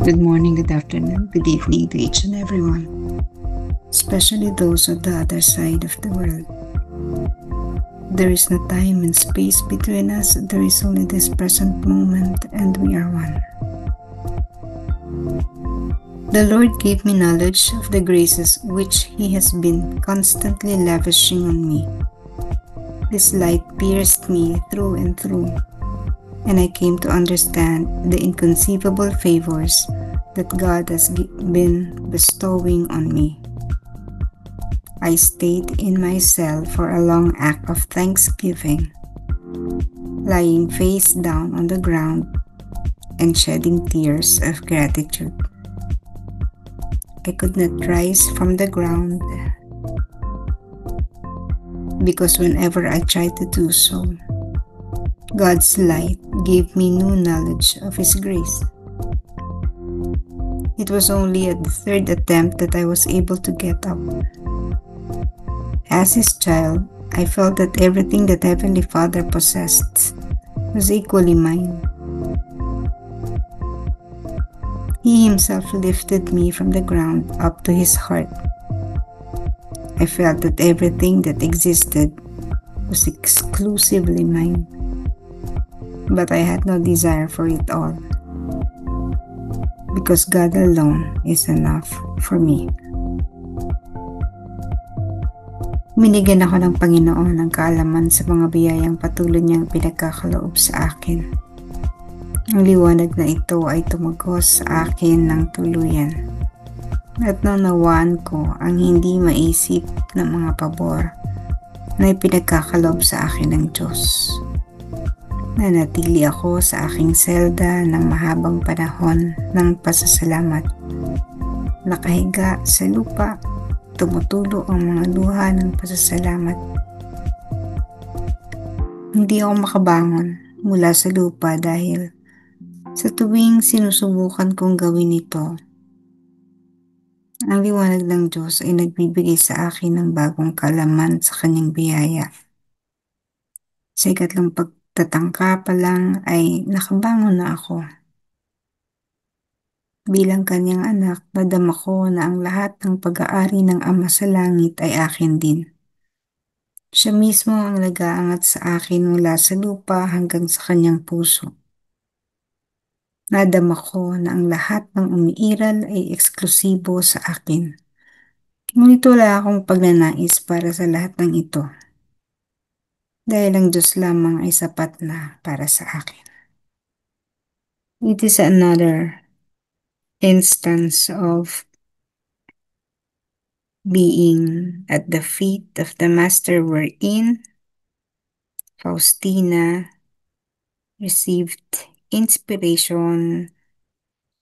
Good morning, good afternoon, good evening to each and everyone, especially those on the other side of the world. There is no time and space between us, there is only this present moment, and we are one. The Lord gave me knowledge of the graces which He has been constantly lavishing on me. This light pierced me through and through, and I came to understand the inconceivable favors that God has been bestowing on me. I stayed in my cell for a long act of thanksgiving, lying face down on the ground and shedding tears of gratitude. I could not rise from the ground because whenever I tried to do so, God's light gave me new knowledge of His grace. It was only at the third attempt that I was able to get up. As His child, I felt that everything that Heavenly Father possessed was equally mine. He Himself lifted me from the ground up to His heart. I felt that everything that existed was exclusively mine, but I had no desire for it all, because God alone is enough for me. Binigyan ako ng Panginoon ng kaalaman sa mga biyayang patuloy niyang pinagkakaloob sa akin. Ang liwanag na ito ay tumagos sa akin ng tuluyan, at naunawaan ko ang hindi maisip na mga pabor na ipinagkakaloob sa akin ng Diyos. Nanatili ako sa aking selda ng mahabang panahon ng pasasalamat. Nakahiga sa lupa, tumutulo ang mga luha ng pasasalamat. Hindi ako makabangon mula sa lupa dahil sa tuwing sinusubukan kong gawin ito, ang liwanag ng Diyos ay nagbibigay sa akin ng bagong kalaman sa Kanyang biyaya. Sa ikatlong pagtatangka pa lang ay nakabangon na ako. Bilang Kanyang anak, madama ko na ang lahat ng pag-aari ng Ama sa langit ay akin din. Siya mismo ang nag-aangat sa akin mula sa lupa hanggang sa Kanyang puso. Nadama ko na ang lahat ng umiiral ay eksklusibo sa akin. Ngunit wala akong pagnanais para sa lahat ng ito, dahil ang Diyos lamang ay sapat na para sa akin. It is another instance of being at the feet of the Master, wherein Faustina received inspiration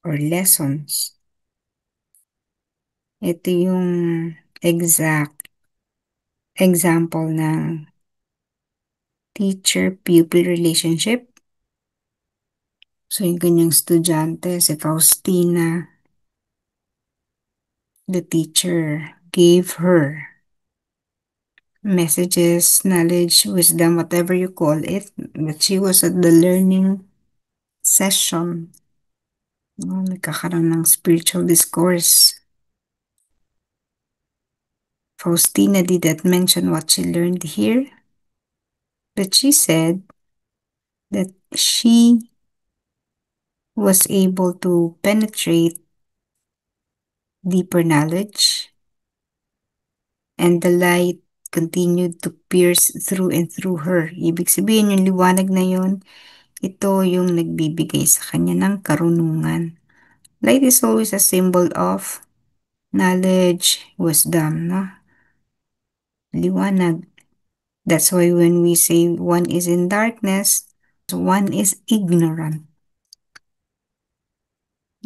or lessons. Ito yung exact example ng teacher-pupil relationship. So yung kanyang estudyante, si Faustina, the teacher gave her messages, knowledge, wisdom, whatever you call it, but she was at the learning session. Nagkakaroon ng spiritual discourse. Faustina did not mention what she learned here, but she said that she was able to penetrate deeper knowledge, and the light continued to pierce through and through her. Ibig sabihin, yung liwanag na yun, ito yung nagbibigay sa kanya ng karunungan. Light is always a symbol of knowledge, wisdom, no? Liwanag. That's why when we say one is in darkness, one is ignorant.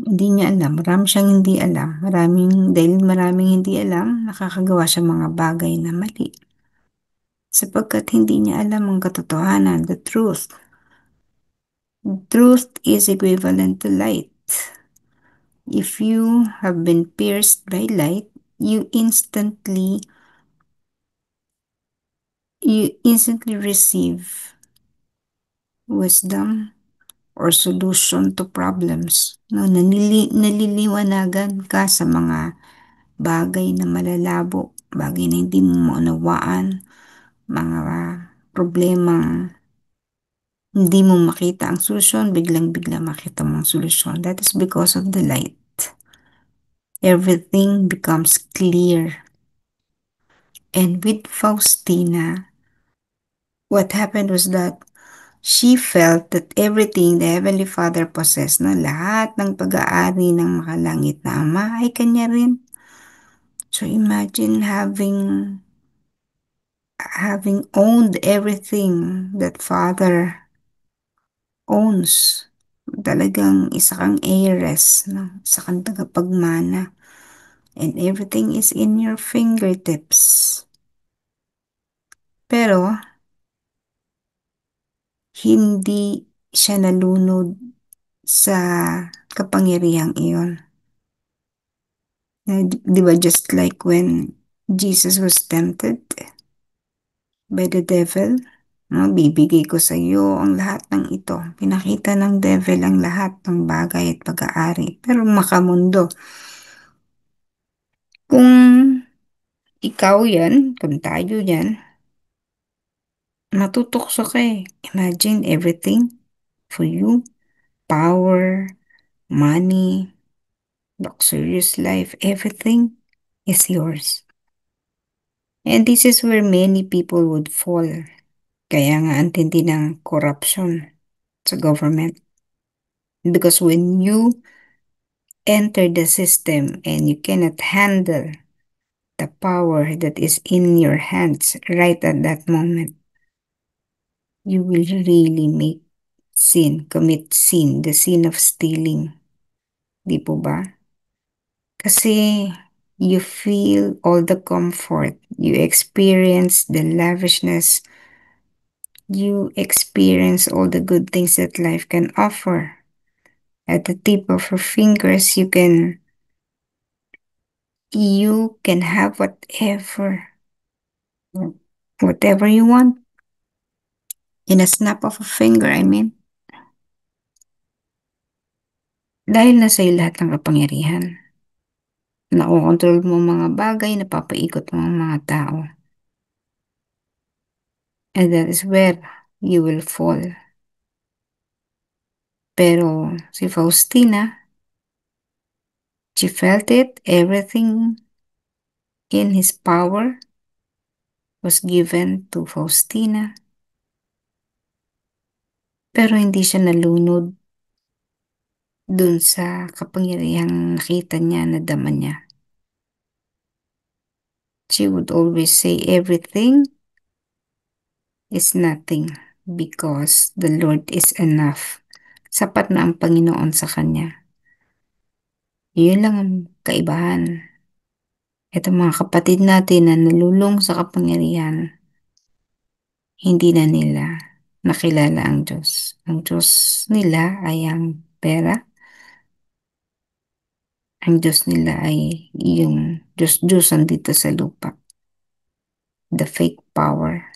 Hindi niya alam. Marami siyang hindi alam. Dahil maraming hindi alam, nakakagawa siya mga bagay na mali. Sapagkat hindi niya alam ang katotohanan, the truth. Truth is equivalent to light. If you have been pierced by light, you instantly receive wisdom or solution to problems. No, naliliwanagan ka sa mga bagay na malalabo, bagay na hindi mo maunawaan, mga problemang hindi mo makita ang solusyon, biglang-bigla makita mo ang solusyon. That is because of the light. Everything becomes clear. And with Faustina, what happened was that she felt that everything the Heavenly Father possessed, na lahat ng pag-aari ng makalangit na Ama ay kanya rin. So imagine having owned everything that Father owns. Talagang isa kang heiress, no? Isa kang tagapagmana. And everything is in your fingertips. Pero, hindi siya nalunod sa kapangyarihang iyon. Di ba just like when Jesus was tempted by the devil? No, bibigay ko sa iyo ang lahat ng ito. Pinakita ng devil ang lahat ng bagay at pag-aari. Pero makamundo. Kung ikaw yan, kung tayo yan, matutokso ka eh. Imagine everything for you. Power, money, luxurious life, everything is yours. And this is where many people would fall. Kaya nga ang tindi ng corruption sa government. Because when you enter the system and you cannot handle the power that is in your hands right at that moment, you will really commit sin, the sin of stealing. Di po ba? Kasi you feel all the comfort, you experience the lavishness, you experience all the good things that life can offer. At the tip of your fingers, you can have whatever you want. In a snap of a finger, I mean. Dahil nasa iyo lahat ng kapangyarihan. Nakokontrol mo ang mga bagay, napapaikot mo ang mga tao. And that is where you will fall. Pero si Faustina, she felt it, everything in his power was given to Faustina. Pero hindi siya nalunod dun sa kapangyarihang nakita niya, nadama niya. She would always say everything is nothing because the Lord is enough. Sapat na ang Panginoon sa kanya. Yun lang ang kaibahan. Ito mga kapatid natin na nalulong sa kapangyarihan, hindi na nila nakilala ang Diyos. Ang Diyos nila ay ang pera. Ang Diyos nila ay yung Diyos-Diyosan dito sa lupa. The fake power.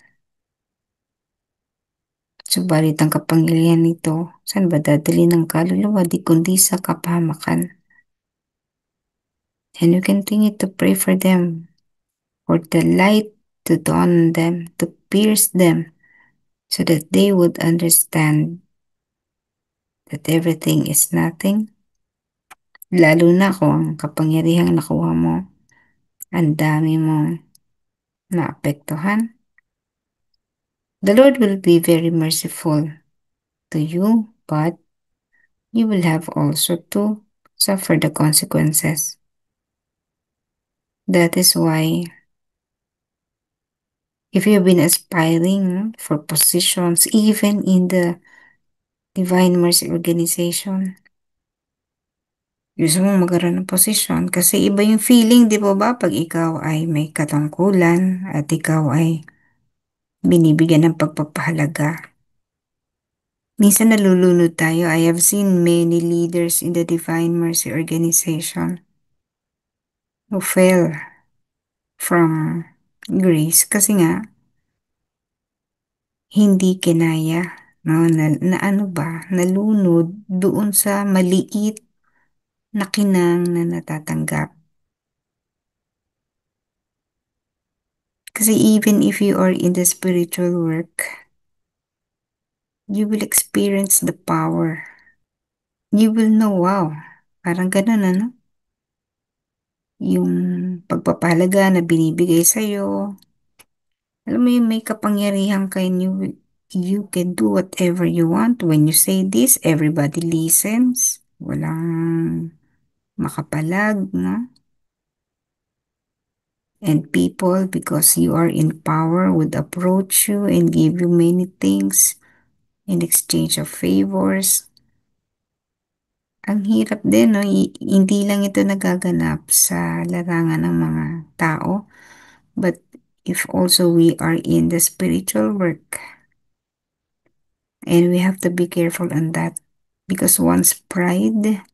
Subalit ang kapangyarihan nito, saan ba dadali ng kaluluwa di kundi sa kapahamakan? And you continue to pray for them, for the light to dawn on them, to pierce them, so that they would understand that everything is nothing. Lalo na kung ang kapangyarihang nakuha mo, ang dami mong naapektuhan. The Lord will be very merciful to you, but you will have also to suffer the consequences. That is why if you've been aspiring for positions, even in the Divine Mercy Organization, gusto mong magkaroon ng posisyon kasi iba yung feeling, di ba ba? Pag ikaw ay may katungkulan at ikaw ay binibigyan ng pagpapahalaga. Minsan nalulunod tayo. I have seen many leaders in the Divine Mercy Organization who fell from grace kasi nga hindi kinaya no, na ano ba, nalunod doon sa maliit na kinang na natatanggap. Kasi even if you are in the spiritual work, you will experience the power. You will know, wow, parang ganun ano, yung pagpapahalaga na binibigay sa'yo. Alam mo yung may kapangyarihan ka and you can do whatever you want. When you say this, everybody listens. Walang makapalag, no? And people, because you are in power, would approach you and give you many things in exchange of favors. Ang hirap din, no? Hindi lang ito nagaganap sa larangan ng mga tao, but if also we are in the spiritual work, and we have to be careful on that, because once pride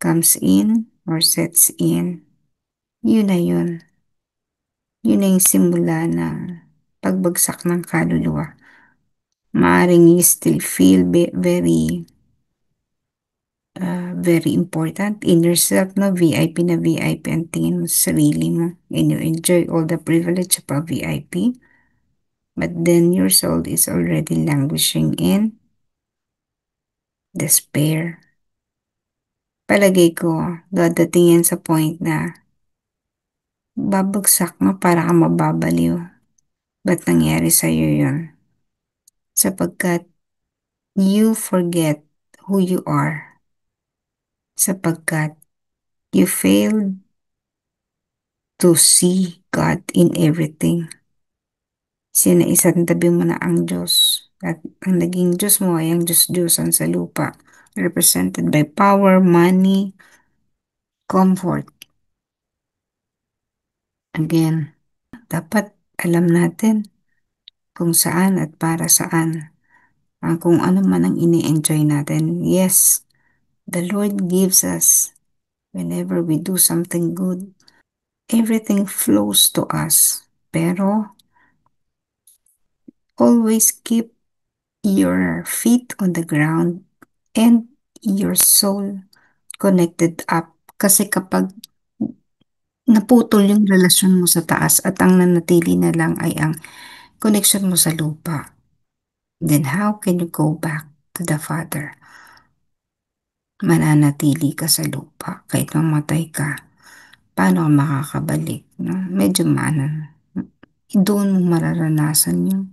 comes in or sets in, yun na yun. Yun na yung simula ng pagbagsak ng kaluluwa. Maaring you still feel very important in yourself, no? VIP na VIP ang tingin mo sa sarili mo, and you enjoy all the privilege of a VIP. But then your soul is already languishing in despair. Palagay ko, dadating yan sa point na babagsak mo para ka mababaliw. Ba't nangyari sa'yo yun? Sapagkat you forget who you are. Sapagkat you failed to see God in everything. Sinaisantabi mo na ang Diyos. At ang naging Diyos mo ay ang Diyos-Diyosan sa lupa. Represented by power, money, comfort. Again, dapat alam natin kung saan at para saan. Kung ano man ang ini-enjoy natin. Yes, the Lord gives us whenever we do something good. Everything flows to us. Pero always keep your feet on the ground and your soul connected up. Kasi kapag naputol yung relasyon mo sa taas at ang nanatili na lang ay ang connection mo sa lupa, then how can you go back to the Father? Mananatili ka sa lupa kahit mamatay ka. Paano ka makakabalik? No? Medyo maanan. Doon mo mararanasan yung,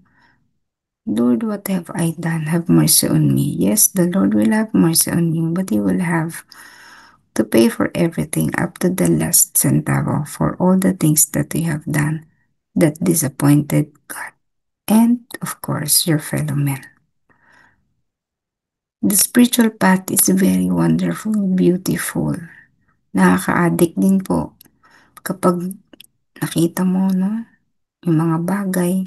Lord, what have I done? Have mercy on me. Yes, the Lord will have mercy on you, but He will have to pay for everything up to the last centavo for all the things that you have done that disappointed God and, of course, your fellow men. The spiritual path is very wonderful, beautiful. Nakaka-addict din po kapag nakita mo, no, yung mga bagay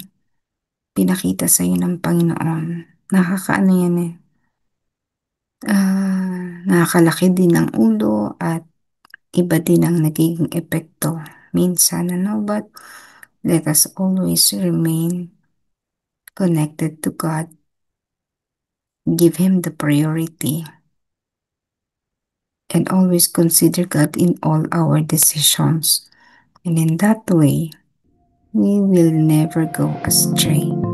pinakita sa iyo ng Panginoon. Nakakaano yan eh. Nakakalaki din ng ulo at iba din ang nagiging epekto. Minsan, ano, but let us always remain connected to God. Give Him the priority. And always consider God in all our decisions. And in that way, we will never go astray.